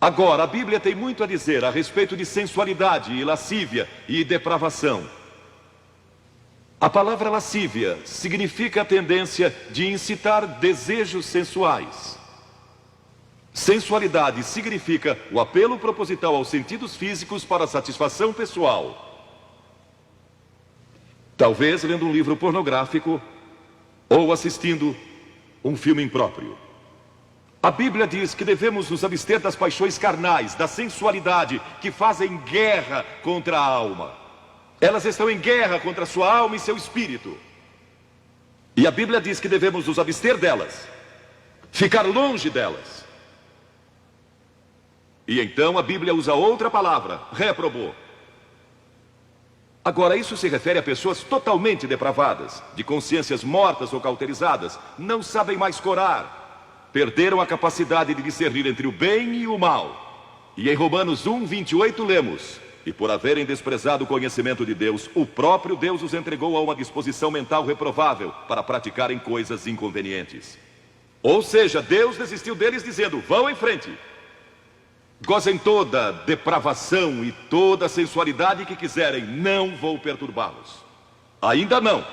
Agora, a Bíblia tem muito a dizer a respeito de sensualidade e lascívia e depravação. A palavra lascívia significa a tendência de incitar desejos sensuais. Sensualidade significa o apelo proposital aos sentidos físicos para satisfação pessoal. Talvez lendo um livro pornográfico ou assistindo um filme impróprio. A Bíblia diz que devemos nos abster das paixões carnais, da sensualidade, que fazem guerra contra a alma. Elas estão em guerra contra a sua alma e seu espírito. E a Bíblia diz que devemos nos abster delas, ficar longe delas. E então a Bíblia usa outra palavra, réprobo. Agora, isso se refere a pessoas totalmente depravadas, de consciências mortas ou cauterizadas, não sabem mais corar, perderam a capacidade de discernir entre o bem e o mal. E em Romanos 1:28 lemos: e por haverem desprezado o conhecimento de Deus, o próprio Deus os entregou a uma disposição mental reprovável para praticarem coisas inconvenientes. Ou seja, Deus desistiu deles dizendo: vão em frente. Gozem toda depravação e toda sensualidade que quiserem, não vou perturbá-los. Ainda não.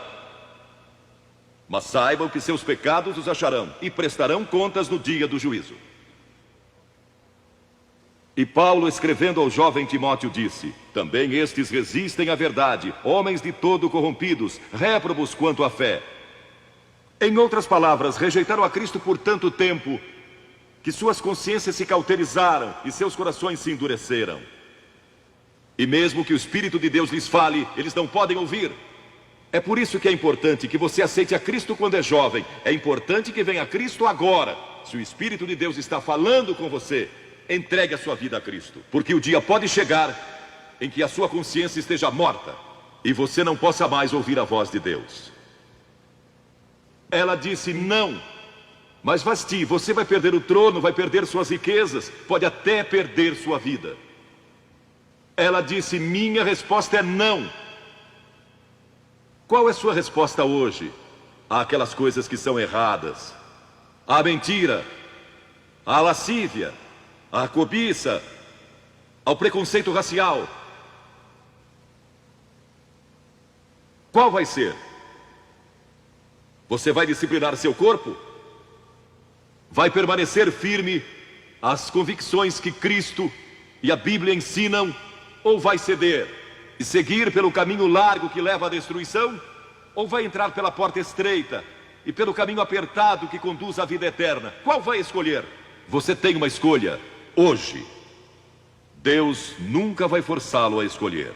Mas saibam que seus pecados os acharão e prestarão contas no dia do juízo. E Paulo, escrevendo ao jovem Timóteo, disse: também estes resistem à verdade, homens de todo corrompidos, réprobos quanto à fé. Em outras palavras, rejeitaram a Cristo por tanto tempo que suas consciências se cauterizaram e seus corações se endureceram. E mesmo que o Espírito de Deus lhes fale, eles não podem ouvir. É por isso que é importante que você aceite a Cristo quando é jovem. É importante que venha a Cristo agora. Se o Espírito de Deus está falando com você, entregue a sua vida a Cristo. Porque o dia pode chegar em que a sua consciência esteja morta e você não possa mais ouvir a voz de Deus. Ela disse: não. Mas Vasti, você vai perder o trono, vai perder suas riquezas, pode até perder sua vida. Ela disse: minha resposta é não. Qual é sua resposta hoje àquelas coisas que são erradas? À mentira, à lascívia, à cobiça, ao preconceito racial? Qual vai ser? Você vai disciplinar seu corpo? Vai permanecer firme às convicções que Cristo e a Bíblia ensinam? Ou vai ceder e seguir pelo caminho largo que leva à destruição? Ou vai entrar pela porta estreita e pelo caminho apertado que conduz à vida eterna? Qual vai escolher? Você tem uma escolha hoje. Deus nunca vai forçá-lo a escolher.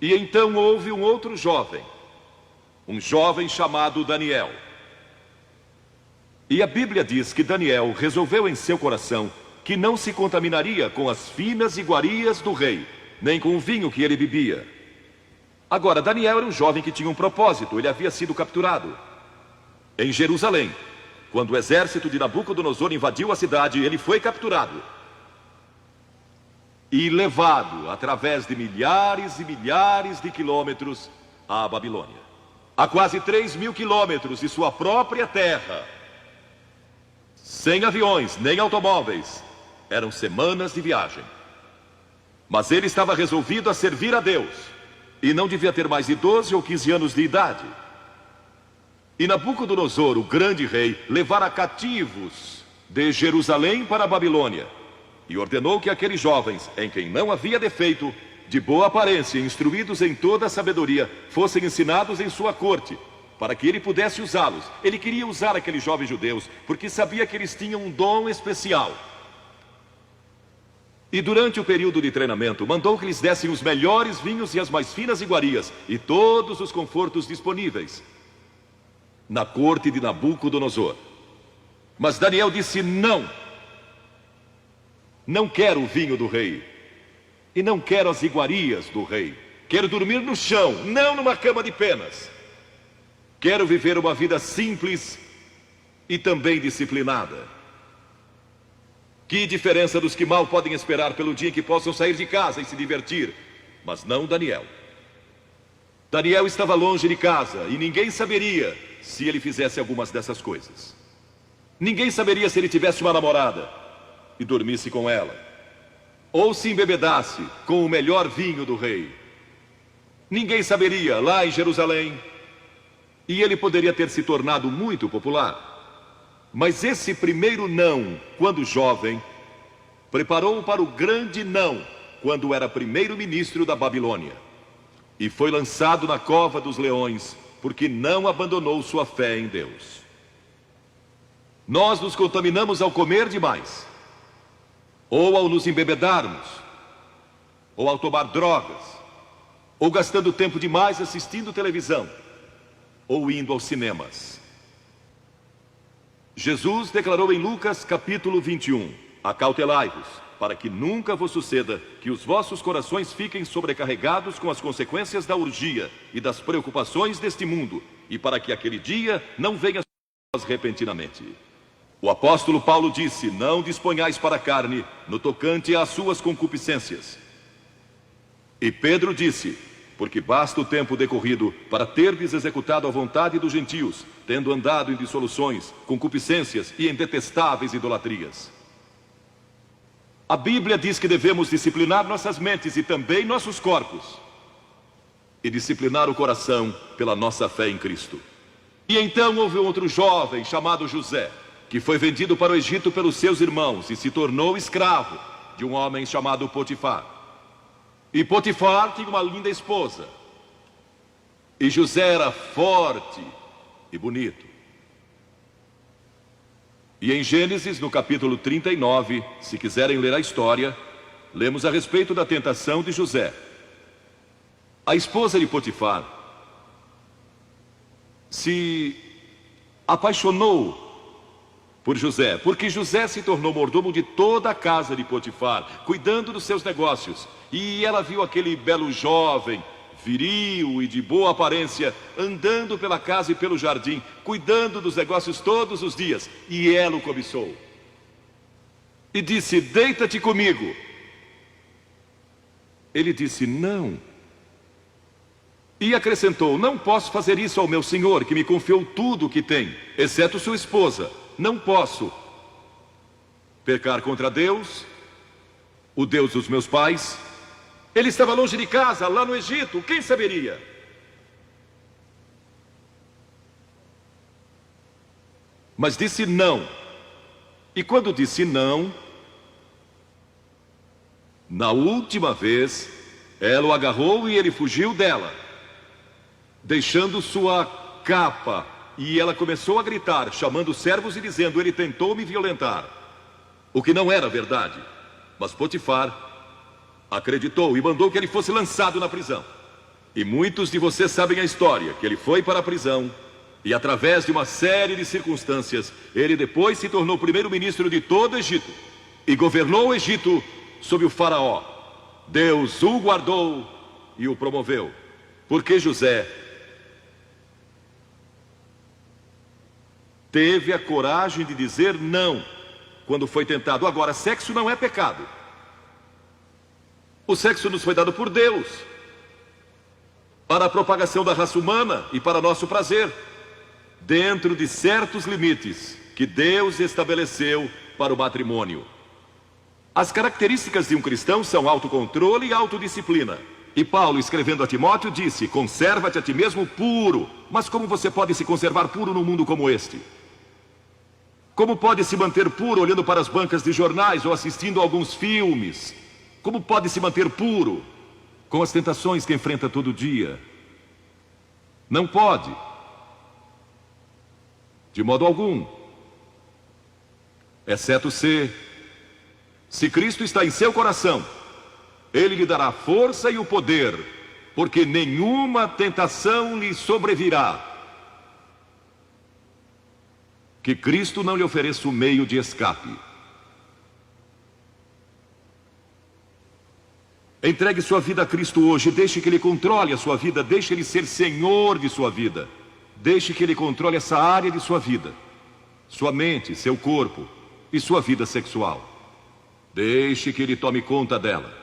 E então houve um outro jovem, um jovem chamado Daniel. E a Bíblia diz que Daniel resolveu em seu coração que não se contaminaria com as finas iguarias do rei, nem com o vinho que ele bebia. Agora, Daniel era um jovem que tinha um propósito. Ele havia sido capturado em Jerusalém. Quando o exército de Nabucodonosor invadiu a cidade, ele foi capturado e levado através de milhares e milhares de quilômetros à Babilônia. A quase 3.000 quilômetros de sua própria terra. Sem aviões, nem automóveis. Eram semanas de viagem. Mas ele estava resolvido a servir a Deus. E não devia ter mais de 12 ou 15 anos de idade. E Nabucodonosor, o grande rei, levara cativos de Jerusalém para a Babilônia. E ordenou que aqueles jovens, em quem não havia defeito, de boa aparência, instruídos em toda a sabedoria, fossem ensinados em sua corte, para que ele pudesse usá-los. Ele queria usar aqueles jovens judeus, porque sabia que eles tinham um dom especial. E durante o período de treinamento, mandou que lhes dessem os melhores vinhos e as mais finas iguarias, e todos os confortos disponíveis na corte de Nabucodonosor. Mas Daniel disse: não. Não quero o vinho do rei, e não quero as iguarias do rei. Quero dormir no chão, não numa cama de penas. Quero viver uma vida simples e também disciplinada. Que diferença dos que mal podem esperar pelo dia em que possam sair de casa e se divertir. Mas não Daniel. Daniel estava longe de casa e ninguém saberia se ele fizesse algumas dessas coisas. Ninguém saberia se ele tivesse uma namorada e dormisse com ela. ou se embebedasse com o melhor vinho do rei. Ninguém saberia lá em Jerusalém, e ele poderia ter se tornado muito popular. Mas esse primeiro não, quando jovem, preparou para o grande não, quando era primeiro-ministro da Babilônia. E foi lançado na cova dos leões, porque não abandonou sua fé em Deus. Nós nos contaminamos ao comer demais, ou ao nos embebedarmos, ou ao tomar drogas, ou gastando tempo demais assistindo televisão, ou indo aos cinemas. Jesus declarou em Lucas capítulo 21, acautelai-vos, para que nunca vos suceda que os vossos corações fiquem sobrecarregados com as consequências da orgia e das preocupações deste mundo, e para que aquele dia não venha sobre vós repentinamente. O apóstolo Paulo disse, não disponhais para a carne no tocante às suas concupiscências. E Pedro disse, porque basta o tempo decorrido para terdes executado a vontade dos gentios, tendo andado em dissoluções, concupiscências e em detestáveis idolatrias. A Bíblia diz que devemos disciplinar nossas mentes e também nossos corpos, e disciplinar o coração pela nossa fé em Cristo. E então houve outro jovem chamado José, que foi vendido para o Egito pelos seus irmãos e se tornou escravo de um homem chamado Potifar. E Potifar tinha uma linda esposa. E José era forte e bonito. E em Gênesis, no capítulo 39, se quiserem ler a história, lemos a respeito da tentação de José. A esposa de Potifar se apaixonou por José, porque José se tornou mordomo de toda a casa de Potifar, cuidando dos seus negócios. E ela viu aquele belo jovem, viril e de boa aparência, andando pela casa e pelo jardim, cuidando dos negócios todos os dias. E ela o cobiçou. E disse, deita-te comigo. Ele disse, não. E acrescentou, não posso fazer isso ao meu senhor, que me confiou tudo o que tem, exceto sua esposa. Não posso pecar contra Deus, o Deus dos meus pais. Ele estava longe de casa, lá no Egito, quem saberia? Mas disse não. E quando disse não, na última vez, ela o agarrou e ele fugiu dela, deixando sua capa. E ela começou a gritar, chamando os servos e dizendo, ele tentou me violentar. O que não era verdade. Mas Potifar acreditou e mandou que ele fosse lançado na prisão. E muitos de vocês sabem a história, que ele foi para a prisão e através de uma série de circunstâncias, ele depois se tornou primeiro-ministro de todo o Egito e governou o Egito sob o faraó. Deus o guardou e o promoveu, porque José teve a coragem de dizer não quando foi tentado. Agora, sexo não é pecado. O sexo nos foi dado por Deus para a propagação da raça humana e para nosso prazer, dentro de certos limites que Deus estabeleceu para o matrimônio. As características de um cristão são autocontrole e autodisciplina. E Paulo, escrevendo a Timóteo, disse, conserva-te a ti mesmo puro. Mas como você pode se conservar puro num mundo como este? Como pode se manter puro olhando para as bancas de jornais ou assistindo a alguns filmes? Como pode se manter puro com as tentações que enfrenta todo dia? Não pode. De modo algum. Exceto se Cristo está em seu coração, Ele lhe dará força e o poder, porque nenhuma tentação lhe sobrevirá que Cristo não lhe ofereça o meio de escape. Entregue sua vida a Cristo hoje, deixe que Ele controle a sua vida, deixe Ele ser Senhor de sua vida. Deixe que Ele controle essa área de sua vida, sua mente, seu corpo e sua vida sexual. Deixe que Ele tome conta dela.